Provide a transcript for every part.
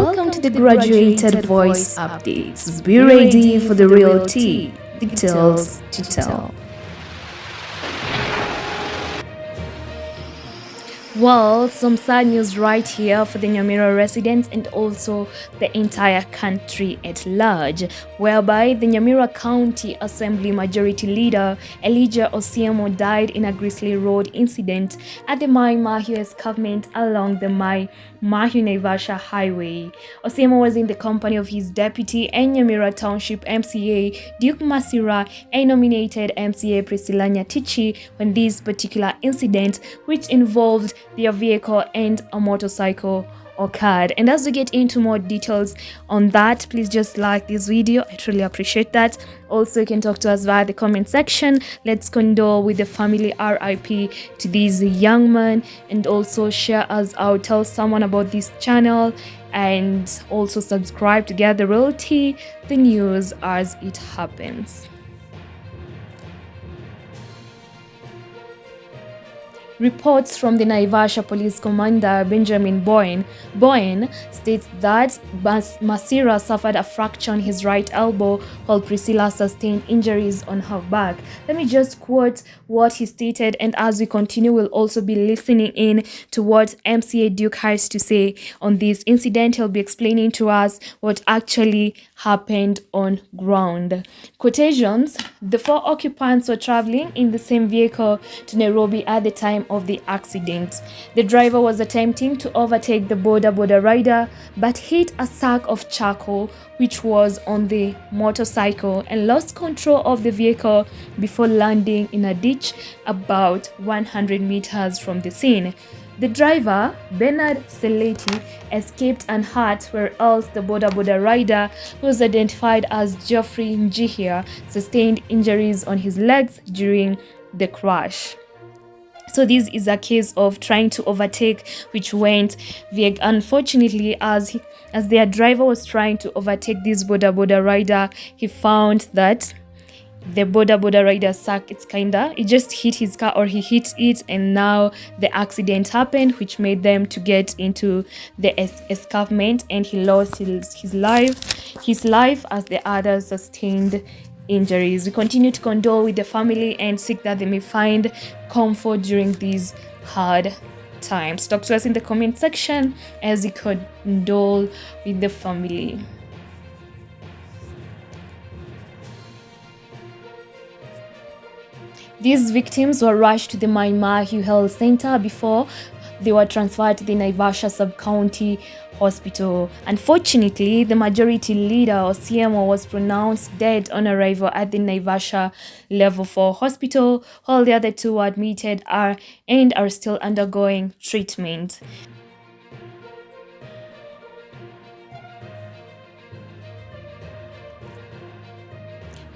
Welcome to the Graduated Voice Updates. Be ready for the real tea, details to tell. Well, some sad news right here for the Nyamira residents and also the entire country at large, whereby the Nyamira County Assembly Majority Leader Elija Osiemo died in a grisly road incident at the Mai Mahiu escarpment along the Mai Mahiu Naivasha Highway. Osiemo was in the company of his deputy and Nyamira Township MCA Duke Masira and nominated MCA Priscilla Nyatichi when this particular incident, which involved their vehicle and a motorcycle, occurred. And as we get into more details on that, please just like this video. I truly appreciate that. Also, you can talk to us via the comment section. Let's condole with the family, RIP to this young man, and also share us out, tell someone about this channel, and also subscribe to get the real tea, the news as it happens. Reports from the Naivasha Police Commander Benjamin Boyne states that Masira suffered a fracture on his right elbow while Priscilla sustained injuries on her back. Let me just quote what he stated, and as we continue, we'll also be listening in to what MCA Duke has to say on this incident. He'll be explaining to us what actually happened on ground. Quotations: the 4 occupants were traveling in the same vehicle to Nairobi at the time of the accident. The driver was attempting to overtake the border rider but hit a sack of charcoal which was on the motorcycle and lost control of the vehicle before landing in a ditch about 100 meters from the scene. The driver, Bernard Seleti, escaped unhurt, whereas the border rider, who was identified as Geoffrey Njihia, sustained injuries on his legs during the crash. So this is a case of trying to overtake, which went vague. Unfortunately, as their driver was trying to overtake this border rider, he found that the border rider sack, it just hit his car, or he hit it, and now the accident happened, which made them to get into the escarpment, and he lost his life as the others sustained injuries. We continue to condole with the family and seek that they may find comfort during these hard times. Talk to us in the comment section as we condole with the family. These victims were rushed to the Mai Mahiu Health Center before they were transferred to the Naivasha Sub-County Hospital. Unfortunately, the Majority Leader Osiemo was pronounced dead on arrival at the Naivasha Level 4 Hospital, while the other 2 were admitted and are still undergoing treatment.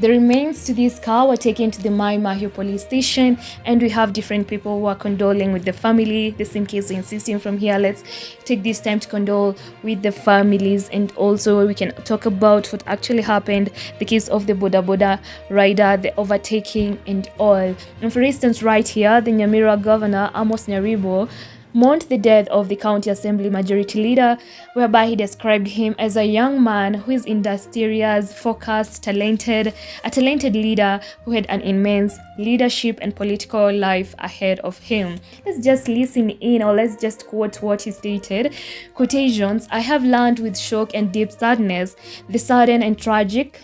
The remains to this car were taken to the Mai Mahiu police station, and we have different people who are condoling with the family. The same case insisting from here. Let's take this time to condole with the families, and also we can talk about what actually happened, the case of the border rider, the overtaking and all. And for instance, right here, the Nyamira Governor Amos Nyaribo mourned the death of the County Assembly Majority Leader, whereby he described him as a young man who is industrious, focused, a talented leader who had an immense leadership and political life ahead of him. Let's just listen in, or let's just quote what he stated. Quotations: I have learned with shock and deep sadness the sudden and tragic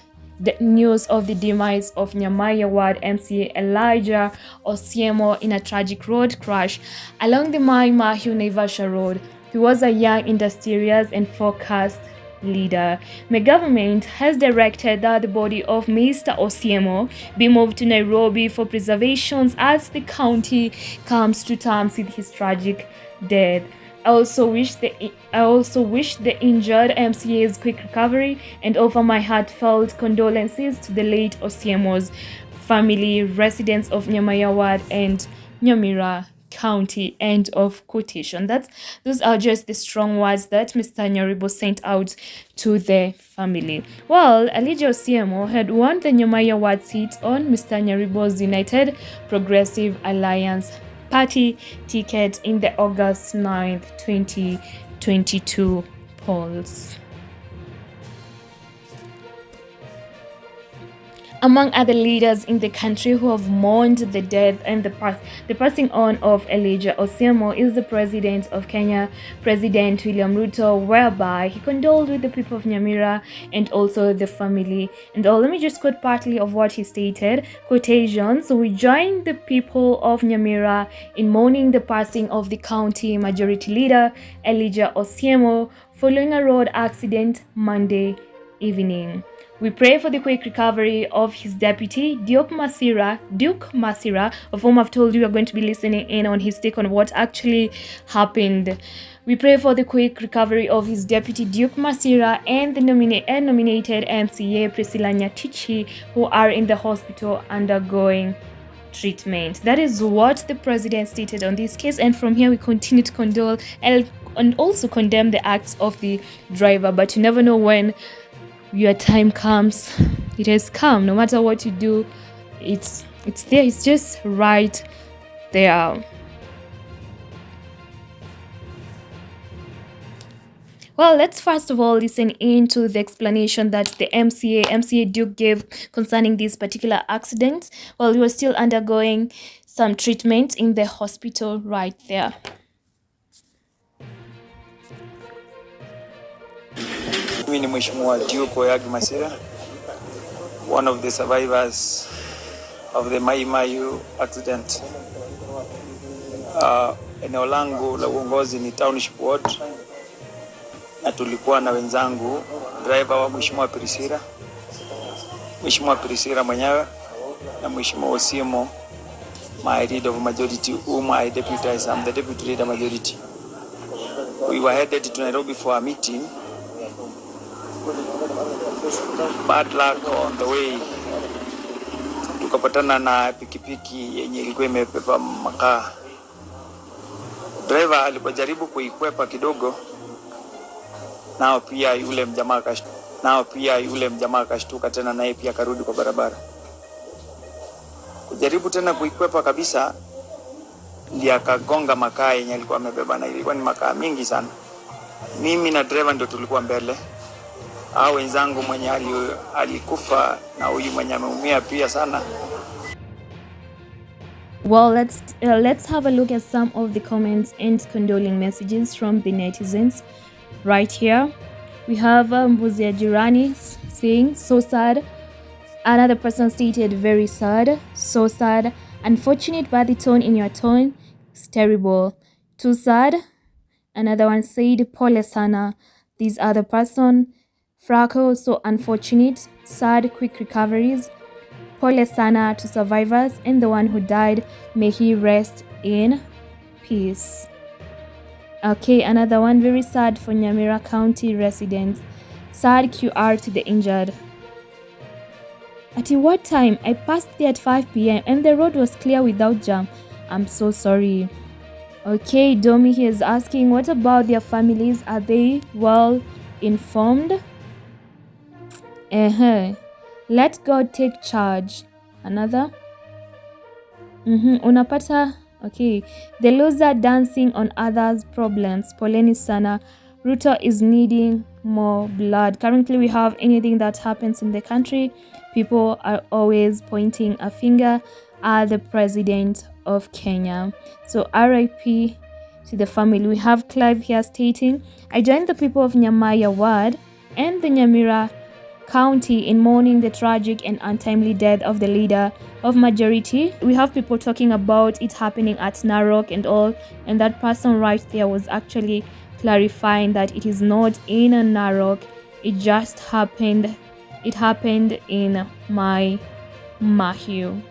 news of the demise of Nyamaiya MCA Elijah Osiemo in a tragic road crash along the Mai Mahiu Naivasha Road. He was a young, industrious and focused leader. My government has directed that the body of Mr. Osiemo be moved to Nairobi for preservation as the county comes to terms with his tragic death. I also wish the injured MCA's quick recovery and offer my heartfelt condolences to the late Osiemo's family, residents of Nyamaiya Ward and Nyamira County. End of quotation. Those are just the strong words that Mr. Nyaribo sent out to the family. Well, Elija Osiemo had won the Nyamaiya Ward seat on Mr. Nyaribo's United Progressive Alliance Party ticket in the August 9th, 2022 polls. Among other leaders in the country who have mourned the death and the passing on of Elija Osiemo is the President of Kenya, President William Ruto, whereby he condoled with the people of Nyamira and also the family. And let me just quote partly of what he stated, quotation, "So we join the people of Nyamira in mourning the passing of the county majority leader Elija Osiemo following a road accident Monday evening. We pray for the quick recovery of his deputy, Duke Masira, of whom I've told you are going to be listening in on his take on what actually happened. We pray for the quick recovery of his deputy, Duke Masira, and the nominated MCA, Priscilla Nyatichi, who are in the hospital undergoing treatment." That is what the president stated on this case, and from here we continue to condole and also condemn the acts of the driver. But you never know when your time comes. It has come. No matter what you do, it's there. It's just right there. Well, let's first of all listen into the explanation that the MCA Duke gave concerning this particular accident while he was still undergoing some treatment in the hospital right there. Mimi ni Mheshimiwa Duke Masira, one of the survivors of the Mai Mahiu accident. Eneo langu la uongozi ni Township Ward, na tulikuwa na wenzangu driver wa Mheshimiwa Priscilla mwenyewe na Mheshimiwa Osiemo, my leader of majority, whom I deputize. I'm the deputy leader majority. We were headed to Nairobi for a meeting. Bad luck on the way, tukapatana na pikipiki yenye ilikuwa imebeba makaa. Driver alipojaribu kuikwepa kidogo, nao pia yule mjamaa akashtuka tena, naye pia karudi kwa barabara. Kujaribu tena kuikwepa kabisa, ndiye akagonga makaa yenye alikuwa amebeba, na ilikuwa ni makaa mingi sana. Mimi na driver ndio tulikuwa mbele. Wenzangu mwenye alikufa na huyu mwenye ameumia pia sana. Well, let's have a look at some of the comments and condoling messages from the netizens. Right here, we have Mbuzia Jirani saying, "So sad." Another person stated, "Very sad, so sad. Unfortunate, but the tone in your tone is terrible. Too sad." Another one said, "Pole sana." This other person, "Fraco, so unfortunate, sad, quick recoveries. Pole sana to survivors and the one who died. May he rest in peace." Okay, another one, "Very sad for Nyamira County residents. Sad QR to the injured." "At what time? I passed there at 5 p.m. and the road was clear without jam. I'm so sorry." Okay, Domi here is asking, what about their families? Are they well informed? Let God take charge. Another, unapata, okay, "The loser dancing on others' problems. Poleni sana. Ruto is needing more blood." Currently, we have anything that happens in the country, people are always pointing a finger at the president of Kenya. So RIP to the family. We have Clive here stating, "I joined the people of Nyamaiya Ward and the Nyamira County in mourning the tragic and untimely death of the leader of majority." We have people talking about it happening at Narok and all, and that person right there was actually clarifying that it is not in a Narok, it just happened. It happened in Mai Mahiu.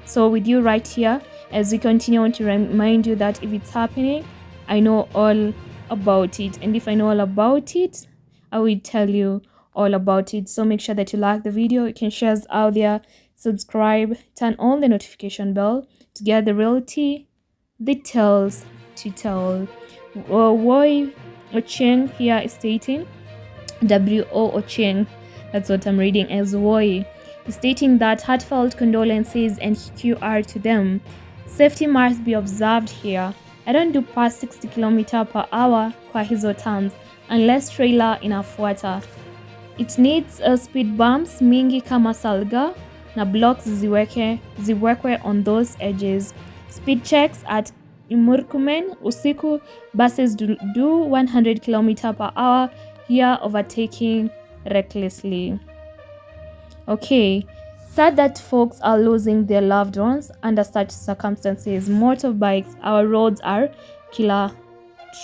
So with you right here, as we continue on to remind you that if it's happening, I know all about it, and if I know all about it, I will tell you all about it. So make sure that you like the video, you can share us out there, subscribe, turn on the notification bell to get the reality, the tales to tell. Woi Ocheng here is stating, W.O. Ocheng, that's what I'm reading as Woi, is stating that heartfelt condolences and QR to them. Safety must be observed here. I don't do past 60 km/h kwa hizo turns unless trailer inafuata. It needs speed bumps mingi kama Salga na blocks ziwekwe on those edges. Speed checks at Murkomen usiku, buses do 100 km/h here, overtaking recklessly. Okay, sad that folks are losing their loved ones under such circumstances. Motorbikes, our roads are killer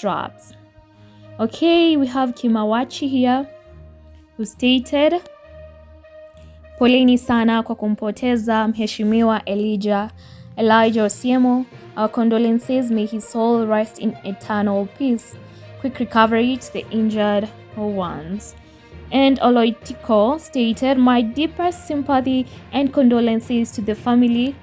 traps. Okay, we have Kimawachi here who stated, poleni sana kwa kumpoteza mheshimiwa Elijah Osiemo. Our condolences, may his soul rest in eternal peace. Quick recovery to the injured ones. And Oloitiko stated, my deepest sympathy and condolences to the family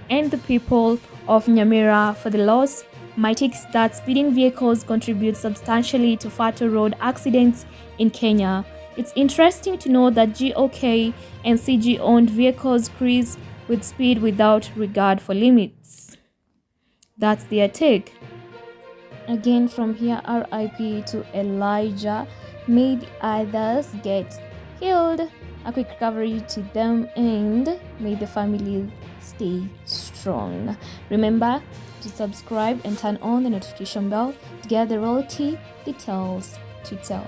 and the people of Nyamira for the loss. My take is that speeding vehicles contribute substantially to fatal road accidents in Kenya. It's interesting to know that GOK and CG-owned vehicles cruise with speed without regard for limits. That's their take. Again from here, RIP to Elijah. May the others get healed. A quick recovery to them, and may the family stay strong. Remember to subscribe and turn on the notification bell to get the royalty details to tell.